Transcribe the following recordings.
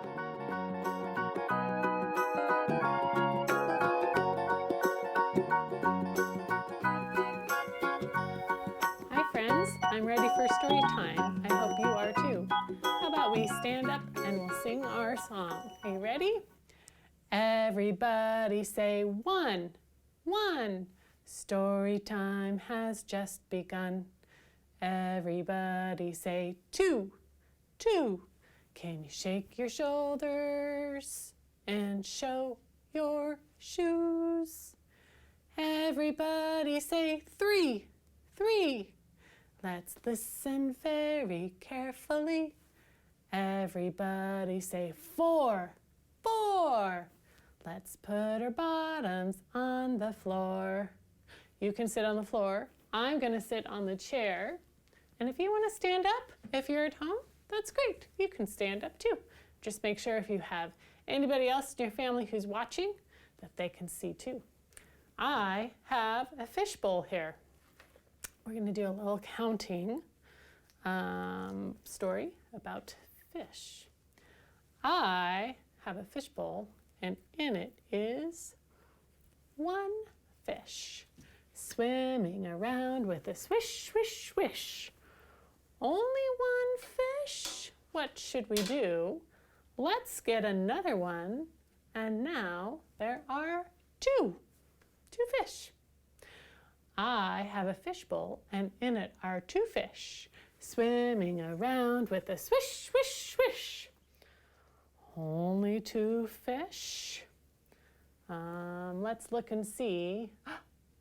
Hi friends, I'm ready for story time. I hope you are too. How about we stand up and we'll sing our song. Are you ready? Everybody say one, one. Story time has just begun. Everybody say two, two. Can you shake your shoulders and show your shoes? Everybody say three, three. Let's listen very carefully. Everybody say four, four. Let's put our bottoms on the floor. You can sit on the floor. I'm going to sit on the chair. And if you want to stand up, if you're at home, that's great. You can stand up too. Just make sure if you have anybody else in your family who's watching, that they can see too. I have a fishbowl here. We're going to do a little counting story about fish. I have a fishbowl, and in it is one fish swimming around with a swish, swish, swish. Only one fish? What should we do? Let's get another one, and now there are two fish. I have a fishbowl, and in it are two fish swimming around with a swish, swish, swish. Only two fish? Let's look and see.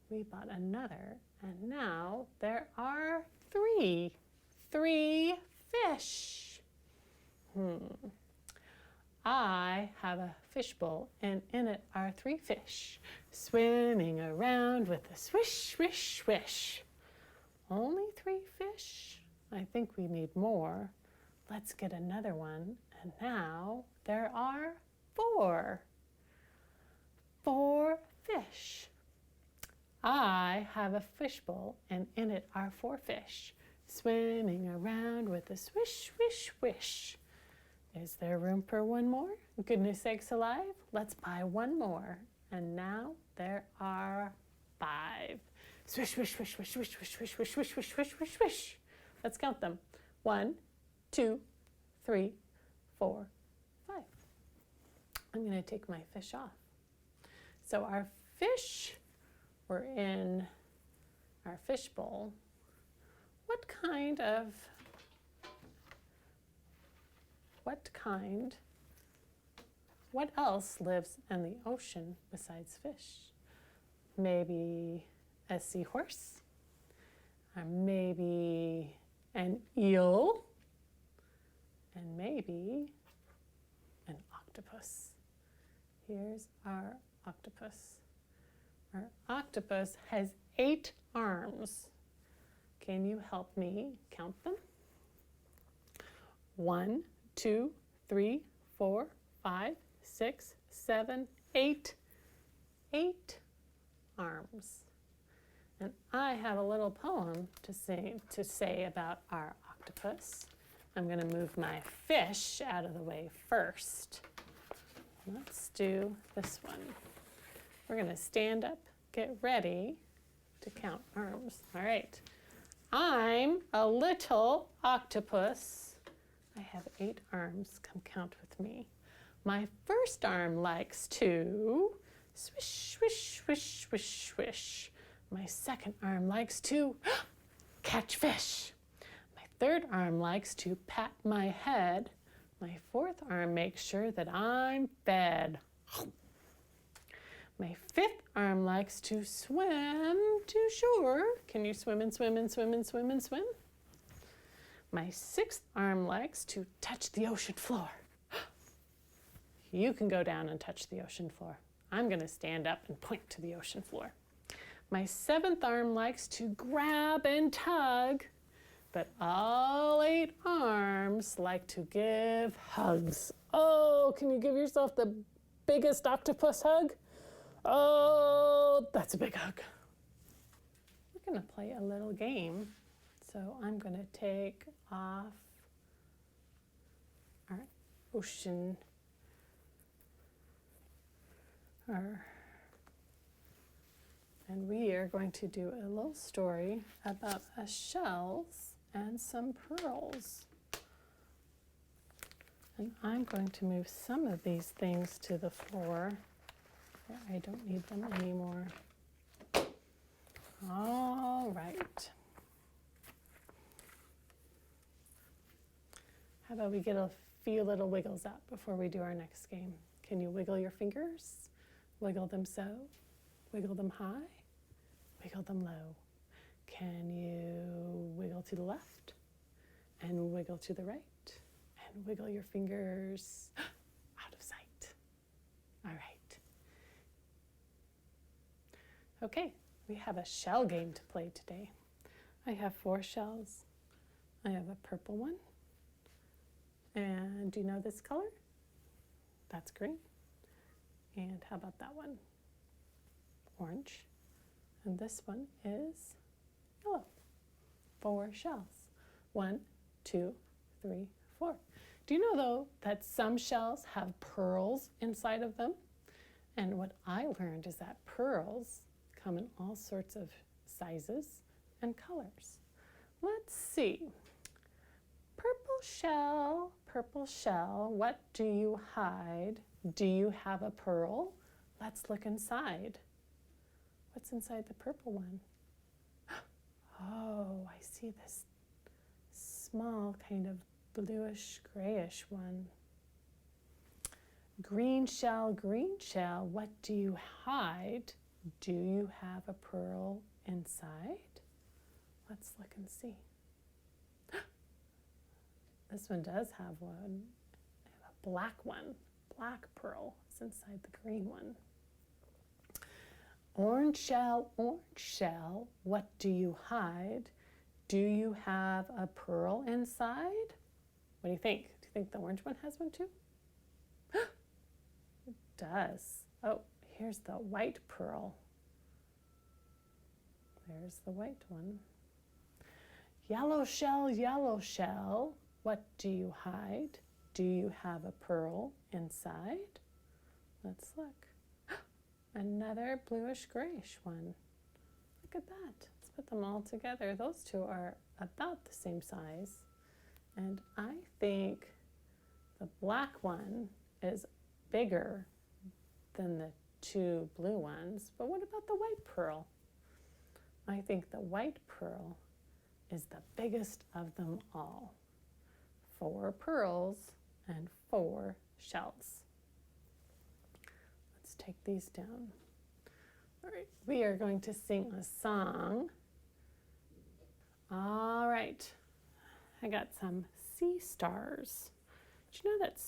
We bought another, and now there are three fish. I have a fishbowl, and in it are three fish swimming around with a swish, swish, swish. Only three fish? I think we need more. Let's get another one, and now there are four fish. I have a fishbowl, and in it are four fish swimming around with a swish, swish, swish. Is there room for one more? Goodness sakes alive, let's buy one more. And now there are five. Swish, swish, swish, swish, swish, swish, swish, swish, swish, swish, swish, swish, swish. Let's count them. 1, 2, 3, 4, 5. I'm going to take my fish off. So our fish were in our fishbowl. What else lives in the ocean besides fish? Maybe a seahorse, or maybe an eel, and maybe an octopus. Here's our octopus. Our octopus has 8 arms. Can you help me count them? 1, 2, 3, 4, 5, 6, 7, 8. 8 arms. And I have a little poem to say about our octopus. I'm going to move my fish out of the way first. Let's do this one. We're going to stand up, get ready to count arms. All right. I'm a little octopus. I have 8 arms. Come count with me. My first arm likes to swish, swish, swish, swish, swish. My second arm likes to catch fish. My third arm likes to pat my head. My fourth arm makes sure that I'm fed. My fifth arm likes to swim to shore. Can you swim and swim and swim and swim and swim? My sixth arm likes to touch the ocean floor. You can go down and touch the ocean floor. I'm going to stand up and point to the ocean floor. My seventh arm likes to grab and tug, but all 8 arms like to give hugs. Oh, can you give yourself the biggest octopus hug? Oh, that's a big hug. We're going to play a little game. So I'm going to take off our ocean And we are going to do a little story about shells and some pearls. And I'm going to move some of these things to the floor where I don't need them anymore. All right. How about we get a few little wiggles out before we do our next game? Can you wiggle your fingers? Wiggle them so, wiggle them high, wiggle them low. Can you wiggle to the left and wiggle to the right and wiggle your fingers out of sight? All right. Okay, we have a shell game to play today. I have 4 shells. I have a purple one. And do you know this color? That's green. And how about that one? Orange. And this one is yellow. 4 shells. 1, 2, 3, 4. Do you know, though, that some shells have pearls inside of them? And what I learned is that pearls come in all sorts of sizes and colors. Let's see. Purple shell, what do you hide? Do you have a pearl? Let's look inside. What's inside the purple one? Oh, I see this small kind of bluish grayish one. Green shell, what do you hide? Do you have a pearl inside? Let's look and see. This one does have one, a black one. Black pearl is inside the green one. Orange shell, what do you hide? Do you have a pearl inside? What do you think? Do you think the orange one has one too? It does. Oh, here's the white pearl. There's the white one. Yellow shell, what do you hide? Do you have a pearl inside? Let's look. Another bluish grayish one. Look at that. Let's put them all together. Those two are about the same size. And I think the black one is bigger than the 2 blue ones. But what about the white pearl? I think the white pearl is the biggest of them all. 4 pearls and 4 shells. Let's take these down. All right, we are going to sing a song. All right, I got some sea stars. Do you know that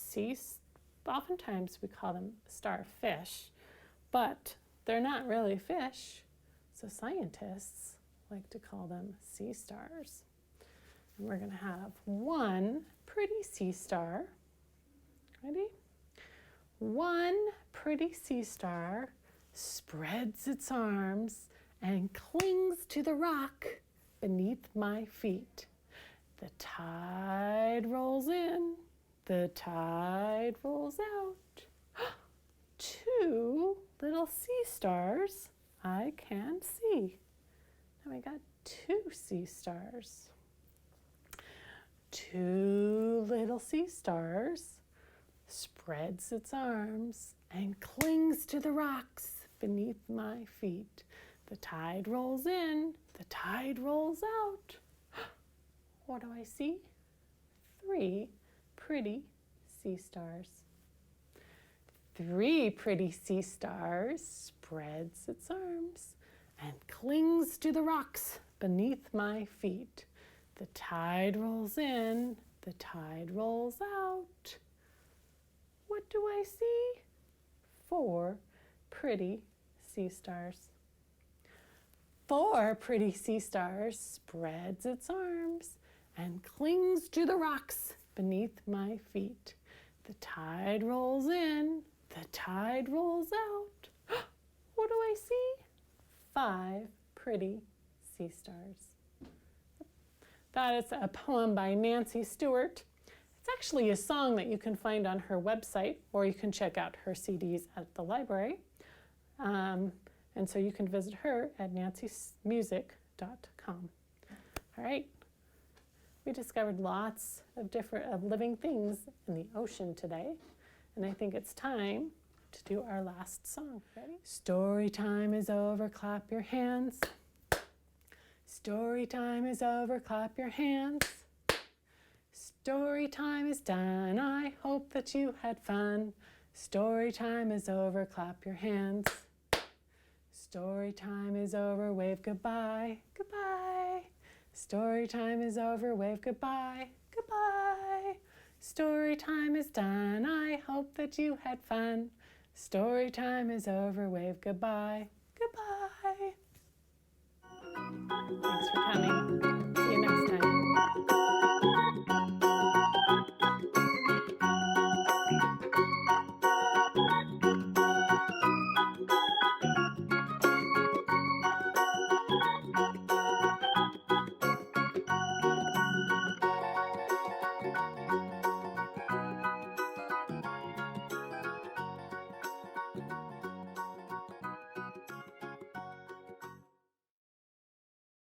oftentimes we call them starfish, but they're not really fish, so scientists like to call them sea stars. And we're going to have one pretty sea star. Ready? One pretty sea star spreads its arms and clings to the rock beneath my feet. The tide rolls in, the tide rolls out. 2 little sea stars I can see. Now we got 2 sea stars. 2 little sea stars spreads its arms and clings to the rocks beneath my feet. The tide rolls in, the tide rolls out. What do I see? 3 pretty sea stars. 3 pretty sea stars spreads its arms and clings to the rocks beneath my feet. The tide rolls in, the tide rolls out. What do I see? 4 pretty sea stars. 4 pretty sea stars spreads its arms and clings to the rocks beneath my feet. The tide rolls in, the tide rolls out. What do I see? 5 pretty sea stars. That is a poem by Nancy Stewart. It's actually a song that you can find on her website, or you can check out her CDs at the library. And so you can visit her at nancysmusic.com. All right. We discovered lots of living things in the ocean today, and I think it's time to do our last song. Ready? Story time is over, clap your hands. Story time is over, clap your hands. Story time is done, I hope that you had fun. Story time is over, clap your hands. Story time is over, wave goodbye, goodbye. Story time is over, wave goodbye, goodbye. Story time is done, I hope that you had fun. Story time is over, wave goodbye, goodbye. Thanks for coming. See you next time.